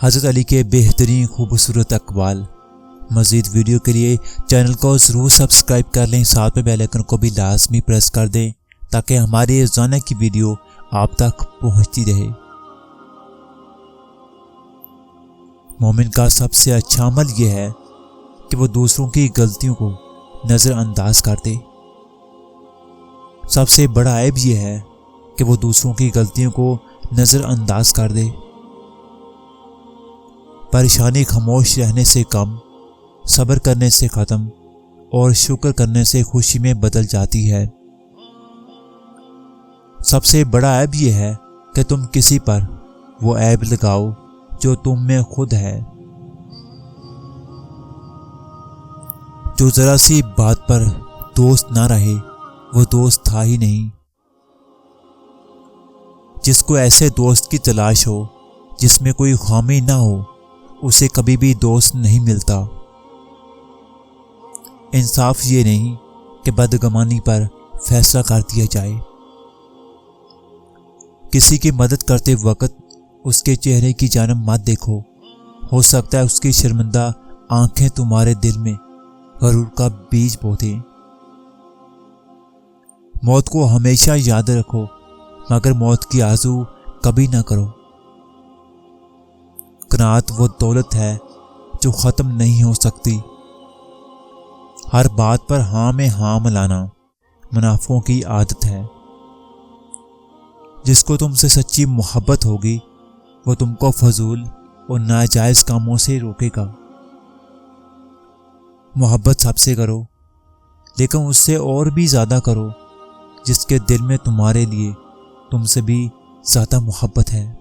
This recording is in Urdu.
حضرت علی کے بہترین خوبصورت اقوال۔ مزید ویڈیو کے لیے چینل کو ضرور سبسکرائب کر لیں، ساتھ میں بیل آئیکن کو بھی لازمی پریس کر دیں تاکہ ہماری روزانہ کی ویڈیو آپ تک پہنچتی رہے۔ مومن کا سب سے اچھا عمل یہ ہے کہ وہ دوسروں کی غلطیوں کو نظر انداز کر دے۔ سب سے بڑا عیب یہ ہے کہ وہ دوسروں کی غلطیوں کو نظر انداز کر دے۔ پریشانی خاموش رہنے سے کم، صبر کرنے سے ختم اور شکر کرنے سے خوشی میں بدل جاتی ہے۔ سب سے بڑا عیب یہ ہے کہ تم کسی پر وہ عیب لگاؤ جو تم میں خود ہے۔ جو ذرا سی بات پر دوست نہ رہے وہ دوست تھا ہی نہیں۔ جس کو ایسے دوست کی تلاش ہو جس میں کوئی خامی نہ ہو، اسے کبھی بھی دوست نہیں ملتا۔ انصاف یہ نہیں کہ بدگمانی پر فیصلہ کر دیا جائے۔ کسی کی مدد کرتے وقت اس کے چہرے کی جانب مت دیکھو، ہو سکتا ہے اس کی شرمندہ آنکھیں تمہارے دل میں غرور کا بیج بو دیں۔ موت کو ہمیشہ یاد رکھو مگر موت کی آرزو کبھی نہ کرو۔ قناعت وہ دولت ہے جو ختم نہیں ہو سکتی۔ ہر بات پر ہاں میں ہاں ملانا منافقوں کی عادت ہے۔ جس کو تم سے سچی محبت ہوگی وہ تم کو فضول اور ناجائز کاموں سے روکے گا۔ محبت سب سے کرو لیکن اس سے اور بھی زیادہ کرو جس کے دل میں تمہارے لیے تم سے بھی زیادہ محبت ہے۔